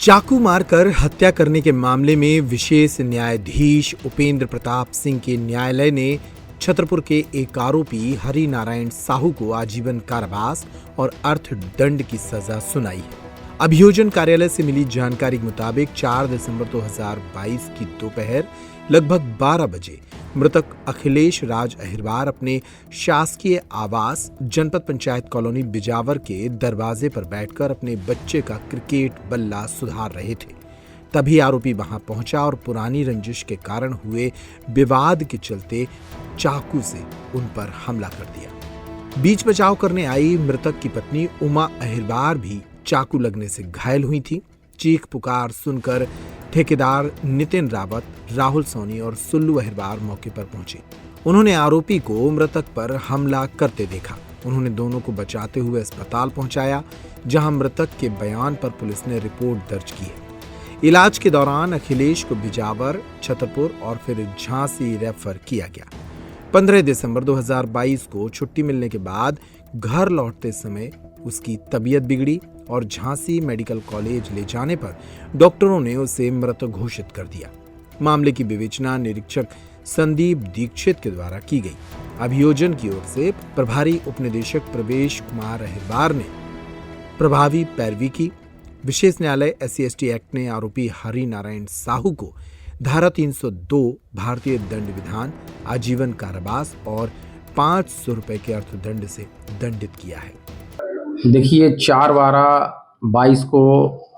चाकू मारकर हत्या करने के मामले में विशेष न्यायाधीश उपेंद्र प्रताप सिंह के न्यायालय ने छतरपुर के एक आरोपी हरि नारायण साहू को आजीवन कारावास और अर्थदंड की सजा सुनाई है। अभियोजन कार्यालय से मिली जानकारी के मुताबिक 4 दिसंबर 2022 की दोपहर लगभग 12 बजे मृतक अखिलेश राज अहिरवार अपने शासकीय आवास जनपद पंचायत कॉलोनी बिजावर के दरवाजे पर बैठकर अपने बच्चे का क्रिकेट बल्ला सुधार रहे थे। तभी आरोपी वहां पहुंचा और पुरानी रंजिश के कारण हुए विवाद के चलते चाकू से उन पर हमला कर दिया। बीच बचाव करने आई मृतक की पत्नी उमा अहिरवार भी चाकू लगने से घायल हुई थी। चीख पुकार सुनकर ठेकेदार नितिन रावत, राहुल सोनी और सुल्लू अहिरवार मौके पर पहुंचे। उन्होंने आरोपी को मृतक पर हमला करते देखा। उन्होंने दोनों को बचाते हुए अस्पताल पहुंचाया, जहां मृतक के बयान पर पुलिस ने रिपोर्ट दर्ज की है। इलाज के दौरान अखिलेश को बिजावर, छतरपुर और फिर झांसी रेफर किया गया। 15 दिसंबर 2022 को छुट्टी मिलने के बाद घर लौटते समय उसकी तबीयत बिगड़ी और झांसी मेडिकल कॉलेज ले जाने पर डॉक्टरों ने उसे मृत घोषित कर दिया। मामले की विवेचना निरीक्षक संदीप दीक्षित के द्वारा की गई। अभियोजन की ओर से प्रभारी उपनिदेशक प्रवेश कुमार अहिरवार ने प्रभावी पैरवी की। विशेष न्यायालय SC/ST एक्ट ने आरोपी हरि नारायण साहू को धारा 302 भारतीय दंड विधान आजीवन कारावास और 500 रुपए के अर्थदंड से दंडित किया है। देखिए 4/12/22 को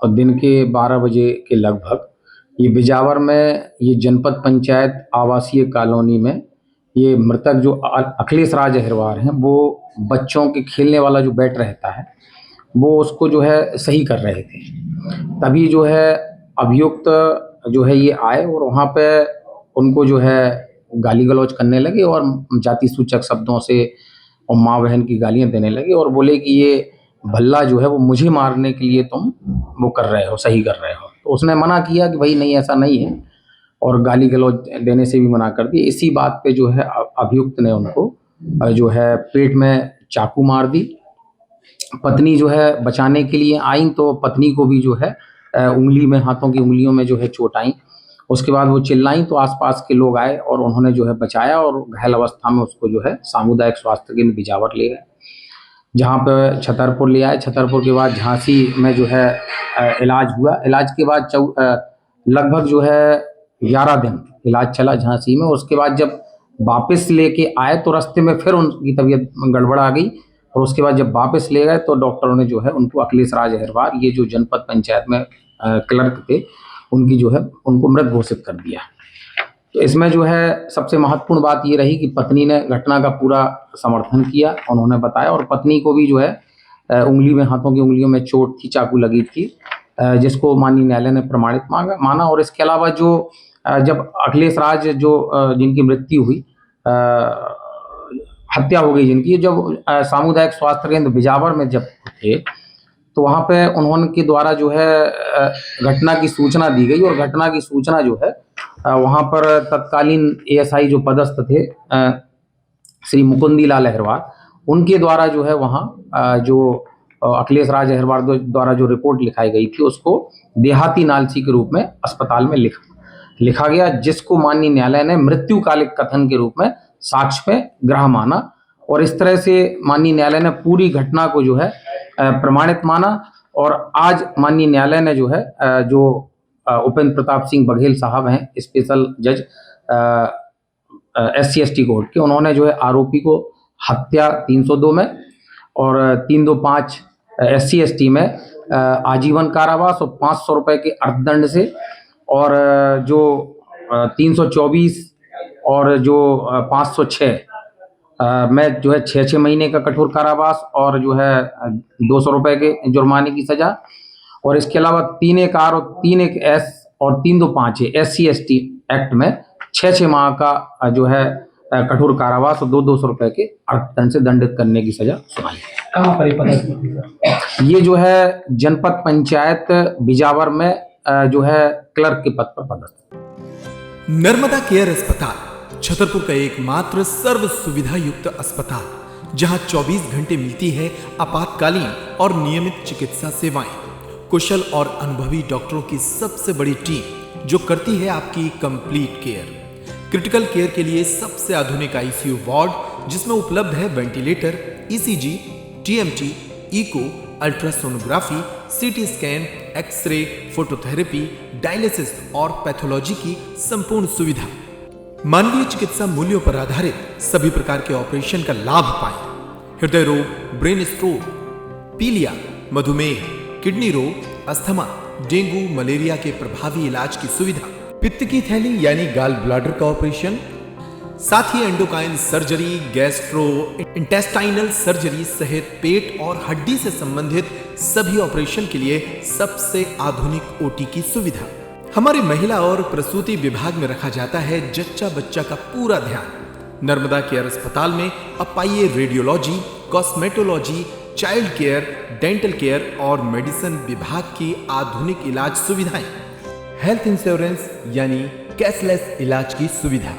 दिन के 12 बजे के लगभग ये बिजावर में ये जनपद पंचायत आवासीय कॉलोनी में ये मृतक जो अखिलेश राज अहिरवार हैं, वो बच्चों के खेलने वाला जो बैट रहता है वो उसको जो है सही कर रहे थे। तभी जो है अभियुक्त जो है ये आए और वहाँ पे उनको जो है गाली गलौज करने लगे और जाति सूचक शब्दों से और माँ बहन की गालियां देने लगे और बोले कि ये भल्ला जो है वो मुझे मारने के लिए तुम वो कर रहे हो, सही कर रहे हो। तो उसने मना किया कि भाई नहीं, ऐसा नहीं है, और गाली गलौज देने से भी मना कर दिया। इसी बात पे जो है अभियुक्त ने उनको जो है पेट में चाकू मार दी। पत्नी जो है बचाने के लिए आई तो पत्नी को भी जो है उंगली में, हाथों की उंगलियों में जो है चोट आई। उसके बाद वो चिल्लाई तो आसपास के लोग आए और उन्होंने जो है बचाया और घायल अवस्था में उसको जो है सामुदायिक स्वास्थ्य केंद्र बिजावर ले गए, जहाँ पे छतरपुर ले आए। छतरपुर के बाद झांसी में जो है इलाज हुआ। इलाज के बाद लगभग जो है 11 दिन इलाज चला झांसी में। उसके बाद जब वापस लेके आए तो रास्ते में फिर उनकी तबीयत गड़बड़ आ गई और उसके बाद जब वापस ले गए तो डॉक्टरों ने जो है उनको अखिलेश राज अहिरवार, ये जो जनपद पंचायत में क्लर्क थे, उनकी जो है उनको मृत घोषित कर दिया। तो इसमें जो है सबसे महत्वपूर्ण बात ये रही कि पत्नी ने घटना का पूरा समर्थन किया। उन्होंने बताया और पत्नी को भी जो है उंगली में, हाथों की उंगलियों में चोट थी, चाकू लगी थी, जिसको माननीय न्यायालय ने प्रमाणित माना। और इसके अलावा जो जब अखिलेश राज जिनकी मृत्यु हुई, हत्या हो गई जिनकी, जब सामुदायिक स्वास्थ्य केंद्र बिजावर में जब थे तो वहाँ पे उन्होंने द्वारा जो है घटना की सूचना दी गई और घटना की सूचना जो है वहाँ पर तत्कालीन ASI जो पदस्थ थे श्री मुकुंदी लाल अहिरवार, उनके द्वारा जो है वहाँ जो अखिलेश राज अहिरवार द्वारा जो रिपोर्ट लिखाई गई थी उसको देहाती नालची के रूप में अस्पताल में लिखा गया, जिसको माननीय न्यायालय ने मृत्युकालिक कथन के रूप में साक्ष्य पे ग्राह्य माना। और इस तरह से माननीय न्यायालय ने पूरी घटना को जो है प्रमाणित माना। और आज माननीय न्यायालय ने जो है जो उपेंद्र प्रताप सिंह बघेल साहब हैं, स्पेशल जज SC/ST कोर्ट के, उन्होंने जो है आरोपी को हत्या 302 में और 325 SC/ST में आजीवन कारावास और 500 रुपए के अर्थदंड से, और जो 324 और जो 506 में जो है 6 महीने का कठोर कारावास और जो है 200 रुपए के जुर्माने की सजा। और इसके अलावा 3(1)R और 3(1)S और 325 SC/ST एक्ट में 6 माह का जो है कठोर कारावास और 200 रुपए के अर्थदंड से दंडित करने की सजा सुनाई। कहाँ पर ये जो है जनपद पंचायत बिजावर में जो है क्लर्क के पद पर पदस्थ। नर्मदा केयर अस्पताल छतरपुर का एकमात्र सर्व सुविधा युक्त अस्पताल, जहां 24 घंटे मिलती है आपातकालीन और नियमित चिकित्सा सेवाएं। कुशल और अनुभवी डॉक्टरों की सबसे बड़ी टीम जो करती है आपकी कंप्लीट केयर। क्रिटिकल केयर के लिए सबसे आधुनिक आईसीयू वार्ड जिसमें उपलब्ध है ventilator, ECG, TMT, echo, ultrasonography, CT scan, x ray, phototherapy, dialysis और पैथोलॉजी की संपूर्ण सुविधा। मानवीय चिकित्सा मूल्यों पर आधारित सभी प्रकार के ऑपरेशन का लाभ पाएं। हृदय रोग, ब्रेन स्ट्रोक, पीलिया, मधुमेह, किडनी रोग, अस्थमा, डेंगू, मलेरिया के प्रभावी इलाज की सुविधा, पित्त की थैली यानी गाल ब्लैडर का ऑपरेशन, साथ ही endocrine surgery, gastro intestinal surgery सहित पेट और हड्डी से संबंधित सभी ऑपरेशन के लिए सबसे आधुनिक ओटी की सुविधा। हमारे महिला और प्रसूति विभाग में रखा जाता है जच्चा बच्चा का पूरा ध्यान। नर्मदा केयर अस्पताल में अब पाइए radiology, cosmetology, child care, dental care और मेडिसिन विभाग की आधुनिक इलाज सुविधाएं, हेल्थ इंश्योरेंस यानी कैशलेस इलाज की सुविधा।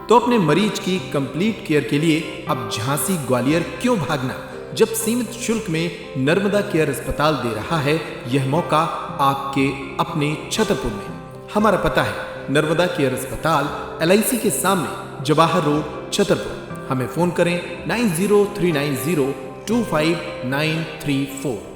तो अपने मरीज की कंप्लीट केयर के लिए अब झांसी ग्वालियर क्यों भागना, जब सीमित शुल्क में नर्मदा केयर अस्पताल दे रहा है यह मौका आपके अपने छतरपुर में। हमारा पता है नर्मदा केयर अस्पताल LIC के सामने, जवाहर रोड, छतरपुर। हमें फोन करें 9039025934।